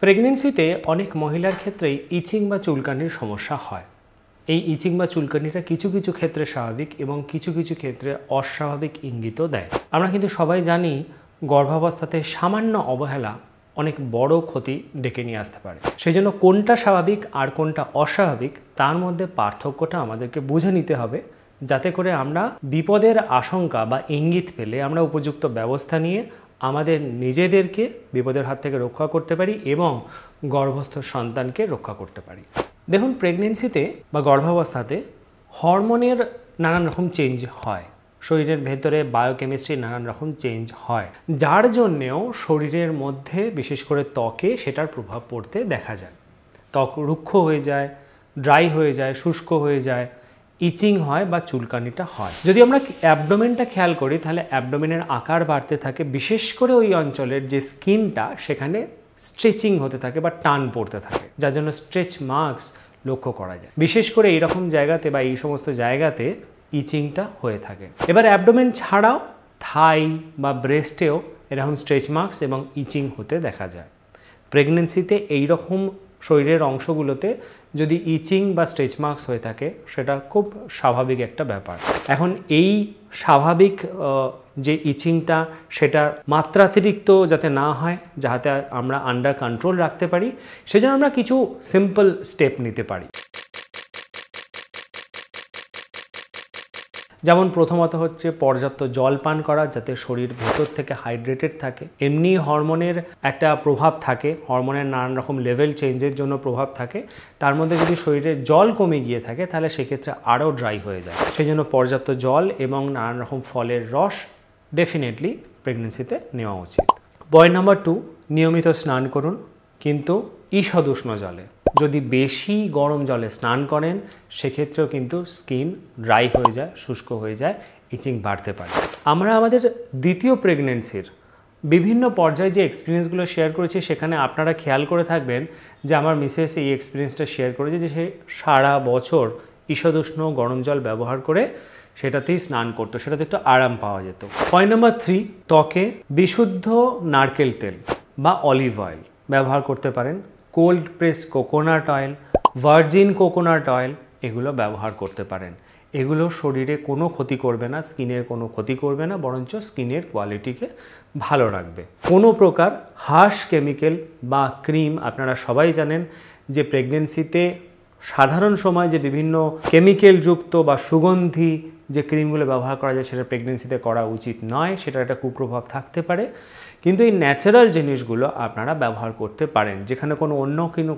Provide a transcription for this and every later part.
প্রেগনেন্সিতে অনেক মহিলার ক্ষেত্রেই ইচিং বা চুলকানির সমস্যা হয়। এই ইচিং বা চুলকানিটা কিছু কিছু ক্ষেত্রে স্বাভাবিক এবং কিছু কিছু ক্ষেত্রে অস্বাভাবিক ইঙ্গিতও দেয়। আমরা কিন্তু সবাই জানি গর্ভাবস্থাতে সামান্য অবহেলা অনেক বড় ক্ষতি ডেকে নিয়ে আসতে পারে। সেই জন্য কোনটা স্বাভাবিক আর কোনটা অস্বাভাবিক তার মধ্যে পার্থক্যটা আমাদেরকে বুঝে নিতে হবে, যাতে করে আমরা বিপদের আশঙ্কা বা ইঙ্গিত পেলে আমরা উপযুক্ত ব্যবস্থা নিয়ে আমাদের নিজেদেরকে বিপদের হাত থেকে রক্ষা করতে পারি এবং গর্ভস্থ সন্তানকে রক্ষা করতে পারি। দেখুন, প্রেগনেন্সিতে বা গর্ভাবস্থাতে হরমোনের নানান রকম চেঞ্জ হয়, শরীরের ভেতরে বায়োকেমিস্ট্রি নানান রকম চেঞ্জ হয়, যার জন্যেও শরীরের মধ্যে বিশেষ করে ত্বকে সেটার প্রভাব পড়তে দেখা যায়। ত্বক রুক্ষ হয়ে যায়, ড্রাই হয়ে যায়, শুষ্ক হয়ে যায়, ইচিং হয় বা চুলকানিটা হয়। যদি আমরা অ্যাবডোমেনটা খেয়াল করি তাহলে অ্যাবডোমেনের আকার বাড়তে থাকে, বিশেষ করে ওই অঞ্চলের যে স্কিনটা সেখানে স্ট্রেচিং হতে থাকে বা টান পড়তে থাকে, যার জন্য স্ট্রেচ মার্কস লক্ষ্য করা যায়। বিশেষ করে এইরকম জায়গাতে বা এই সমস্ত জায়গাতে ইচিংটা হয়ে থাকে। এবার অ্যাবডোমেন ছাড়াও থাই বা ব্রেস্টেও এরকম স্ট্রেচ মার্কস এবং ইচিং হতে দেখা যায়। প্রেগনেন্সিতে এইরকম শরীরের অংশগুলোতে যদি ইচিং বা স্ট্রেচ মার্কস হয়ে থাকে সেটা খুব স্বাভাবিক একটা ব্যাপার। এখন এই স্বাভাবিক যে ইচিংটা সেটা মাত্রাতিরিক্ত যাতে না হয়, যাতে আমরা আন্ডার কন্ট্রোল রাখতে পারি, সেজন্য আমরা কিছু সিম্পল স্টেপ নিতে পারি। যেমন প্রথমত হচ্ছে পর্যাপ্ত জল পান করা, যাতে শরীর ভেতর থেকে হাইড্রেটেড থাকে। এমনি হরমোনের একটা প্রভাব থাকে, হরমোনের নানান রকম লেভেল চেঞ্জের জন্য প্রভাব থাকে। তার মধ্যে যদি শরীরে জল কমে গিয়ে থাকে তাহলে সেক্ষেত্রে আরও ড্রাই হয়ে যায়। সেই জন্য পর্যাপ্ত জল এবং নানান রকম ফলের রস ডেফিনেটলি প্রেগনেন্সিতে নেওয়া উচিত। পয়েন্ট নাম্বার 2, নিয়মিত স্নান করুন, কিন্তু ঈষদ উষ্ণ জলে। যদি বেশি গরম জলে স্নান করেন সেক্ষেত্রেও কিন্তু স্কিন ড্রাই হয়ে যায়, শুষ্ক হয়ে যায়, ইচিং বাড়তে পারে। আমরা আমাদের দ্বিতীয় প্রেগনেন্সির বিভিন্ন পর্যায়ে যে এক্সপিরিয়েন্সগুলো শেয়ার করেছি সেখানে আপনারা খেয়াল করে থাকবেন যে আমার মিসেস এই এক্সপিরিয়েন্সটা শেয়ার করেছে যে সে সারা বছর ঈষদ উষ্ণ গরম জল ব্যবহার করে সেটাতেই স্নান করতো, সেটাতে একটু আরাম পাওয়া যেত। পয়েন্ট নাম্বার 3, ত্বকে বিশুদ্ধ নারকেল তেল বা অলিভ অয়েল ব্যবহার করতে পারেন। Cold press coconut oil, virgin coconut oil এগুলো ব্যবহার করতে পারেন। এগুলো শরীরে কোনো ক্ষতি করবে না, স্কিনের কোনো ক্ষতি করবে না, বরঞ্চ স্কিনের কোয়ালিটিকে ভালো রাখবে। কোনো প্রকার হার্শ কেমিক্যাল বা ক্রিম, আপনারা সবাই জানেন যে প্রেগনেন্সিতে সাধারণ সময় যে বিভিন্ন কেমিক্যালযুক্ত বা সুগন্ধি যে ক্রিমগুলো ব্যবহার করা যায় সেটা প্রেগনেন্সিতে করা উচিত নয়, সেটার একটা কুপ্রভাব থাকতে পারে। কিন্তু এই ন্যাচারাল জিনিসগুলো আপনারা ব্যবহার করতে পারেন, যেখানে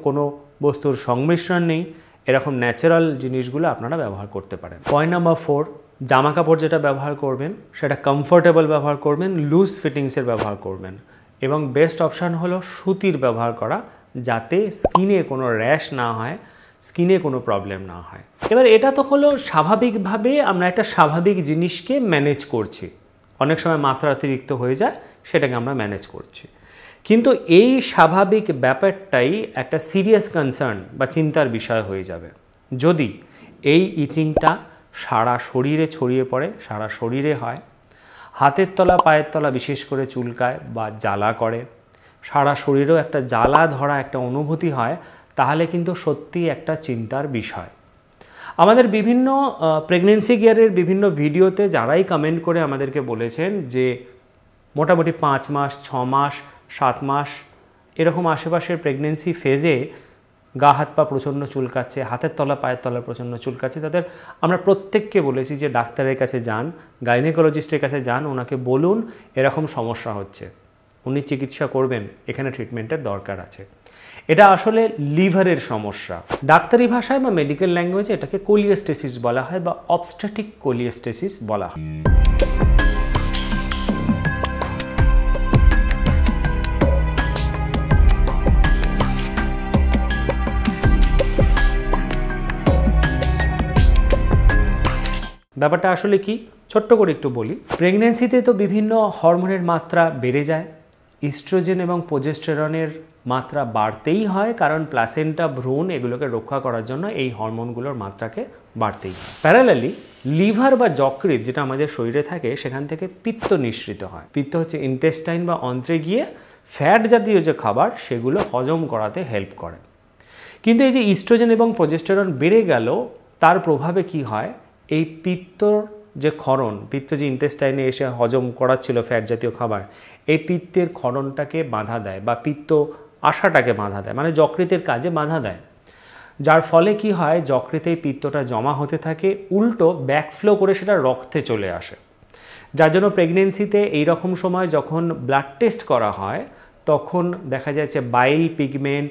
কোনো বস্তুর সংমিশ্রণ নেই, এরকম ন্যাচারাল জিনিসগুলো আপনারা ব্যবহার করতে পারেন। পয়েন্ট নাম্বার 4, জামা কাপড় যেটা ব্যবহার করবেন সেটা কমফোর্টেবল ব্যবহার করবেন, লুজ ফিটিংসের ব্যবহার করবেন এবং বেস্ট অপশান হলো সুতির ব্যবহার করা, যাতে স্কিনে কোনো র্যাশ না হয়, স্কিনে কোনো প্রবলেম না হয়। এবার এটা তো হলো স্বাভাবিকভাবে আমরা একটা স্বাভাবিক জিনিসকে ম্যানেজ করছি, অনেক সময় মাত্রাতিরিক্ত হয়ে যায়, সেটাকে আমরা ম্যানেজ করছি। কিন্তু এই স্বাভাবিক ব্যাপারটাই একটা সিরিয়াস কনসার্ন বা চিন্তার বিষয় হয়ে যাবে যদি এই ইচিংটা সারা শরীরে ছড়িয়ে পড়ে, সারা শরীরে হয়, হাতের তলা পায়ের তলা বিশেষ করে চুলকায় বা জ্বালা করে, সারা শরীরেও একটা জ্বালা ধরা একটা অনুভূতি হয়, তাহলে কিন্তু সত্যি একটা চিন্তার বিষয়। আমাদের বিভিন্ন প্রেগনেন্সি কেয়ারের বিভিন্ন ভিডিওতে যারাই কমেন্ট করে আমাদেরকে বলেছেন যে মোটামুটি 5 মাস, 6 মাস, 7 মাস এরকম আশেপাশের প্রেগনেন্সি ফেজে গা হাত পা প্রচণ্ড চুলকাচ্ছে, হাতের তলা পায়ের তলা প্রচণ্ড চুলকাচ্ছে, তাদের আমরা প্রত্যেককে বলেছি যে ডাক্তারের কাছে যান, গাইনোকোলজিস্টের কাছে যান, ওনাকে বলুন এরকম সমস্যা হচ্ছে, উনি চিকিৎসা করবেন, এখানে ট্রিটমেন্টের দরকার আছে। এটা আসলে লিভারের সমস্যা। ডাক্তারি ভাষায় বা মেডিকেল ল্যাঙ্গুয়েজে এটাকে কোলিয়েস্টেসিস বলা হয় বা অবস্ট্রাটিক কোলিয়েস্টেসিস বলা হয়। ব্যাপারটা আসলে কি ছোট্ট করে একটু বলি। প্রেগনেন্সিতে তো বিভিন্ন হরমোনের মাত্রা বেড়ে যায়, ইস্ট্রোজেন এবং প্রোজেস্টেরনের মাত্রা বাড়তেই হয়, কারণ প্লাসেন্টা, ভ্রূণ এগুলোকে রক্ষা করার জন্য এই হরমোনগুলোর মাত্রাকে বাড়তেই হয়। প্যারালালি লিভার বা যকৃৎ যেটা আমাদের শরীরে থাকে সেখান থেকে পিত্ত নিঃসৃত হয়। পিত্ত হচ্ছে ইন্টেস্টাইন বা অন্ত্রে গিয়ে ফ্যাট জাতীয় যে খাবার সেগুলো হজম করাতে হেল্প করে। কিন্তু এই যে ইস্ট্রোজেন এবং প্রজেস্টেরন বেড়ে গেল, তার প্রভাবে কি হয়, এই পিত্তর যে ক্ষরণ, পিত্ত যে ইন্টেস্টাইনে এসে হজম করাচ্ছিল ফ্যাট জাতীয় খাবার, এই পিত্তের ক্ষরণটাকে বাধা দেয় বা পিত্ত আশাটাকে বাধা দেয়, মানে যকৃতের কাজে বাধা দেয়। যার ফলে কি হয়, যকৃতে পিত্তটা জমা হতে থাকে, উল্টো ব্যাকফ্লো করে সেটা রক্তে চলে আসে। যার জন্য প্রেগনেন্সিতে এইরকম সময় যখন ব্লাড টেস্ট করা হয় তখন দেখা যাচ্ছে বাইল পিগমেন্ট,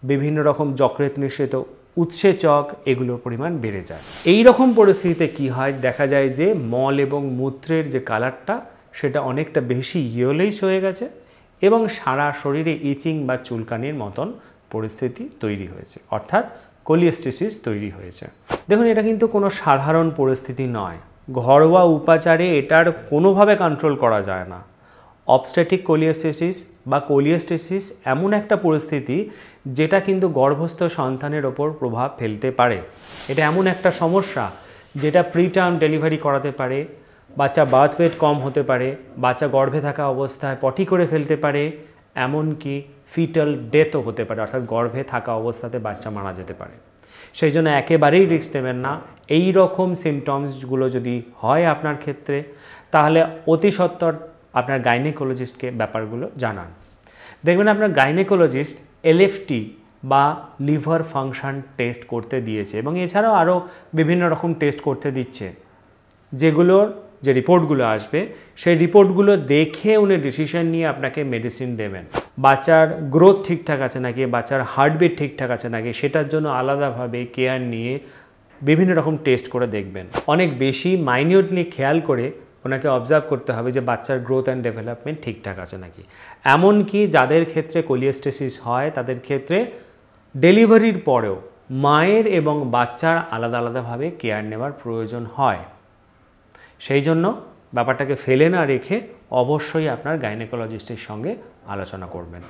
বিভিন্ন রকম যকৃৎ নিঃসৃত উৎসেচক, এগুলোর পরিমাণ বেড়ে যায়। এই রকম পরিস্থিতিতে কি হয়, দেখা যায় যে মল এবং মূত্রের যে কালারটা সেটা অনেকটা বেশি ইয়েলোইশ হয়ে গেছে এবং সারা শরীরে ইচিং বা চুলকানির মতন পরিস্থিতি তৈরি হয়েছে, অর্থাৎ কোলিয়েস্টেসিস তৈরি হয়েছে। দেখুন, এটা কিন্তু কোনো সাধারণ পরিস্থিতি নয়। ঘরোয়া উপাচারে এটার কোনোভাবে কন্ট্রোল করা যায় না। অবস্ট্যাটিক কোলিয়েস্টেসিস বা কোলিয়েস্টেসিস এমন একটা পরিস্থিতি যেটা কিন্তু গর্ভস্থ সন্তানের ওপর প্রভাব ফেলতে পারে। এটা এমন একটা সমস্যা যেটা প্রিটার্ম ডেলিভারি করাতে পারে, বাচ্চা বার্থ ওয়েট কম হতে পারে, বাচ্চা গর্ভে থাকা অবস্থায় পটি করে ফেলতে পারে, এমনকি ফিটাল ডেথও হতে পারে, অর্থাৎ গর্ভে থাকা অবস্থাতে বাচ্চা মারা যেতে পারে। সেই জন্য একেবারেই রিস্ক নেবেন না। এই রকম সিমটমসগুলো যদি হয় আপনার ক্ষেত্রে, তাহলে অতি সত্বর আপনার গাইনেকোলজিস্টকে ব্যাপারগুলো জানান। দেখবেন আপনার গাইনেকোলজিস্ট এলএফটি বা লিভার ফাংশন টেস্ট করতে দিয়েছে এবং এছাড়াও আরও বিভিন্ন রকম টেস্ট করতে দিচ্ছে, যেগুলোর যে রিপোর্টগুলো আসবে সেই রিপোর্টগুলো দেখে উনি ডিসিশন নিয়ে আপনাকে মেডিসিন দেবেন। বাচ্চার গ্রোথ ঠিকঠাক আছে নাকি, বাচ্চার হার্টবিট ঠিকঠাক আছে নাকি, সেটার জন্য আলাদাভাবে কেয়ার নিয়ে বিভিন্ন রকম টেস্ট করে দেখবেন। অনেক বেশি মাইনিউটলি খেয়াল করে ওনাকে অবজার্ভ করতে হবে যে বাচ্চার গ্রোথ অ্যান্ড ডেভেলপমেন্ট ঠিকঠাক আছে নাকি। এমনকি যাদের ক্ষেত্রে কোলিয়েস্টেসিস হয় তাদের ক্ষেত্রে ডেলিভারির পরেও মায়ের এবং বাচ্চার আলাদা আলাদাভাবে কেয়ার নেওয়ার প্রয়োজন হয়। সেই জন্য ব্যাপারটাকে ফেলে না রেখে অবশ্যই আপনার গাইনেকোলজিস্টের সঙ্গে আলোচনা করবেন।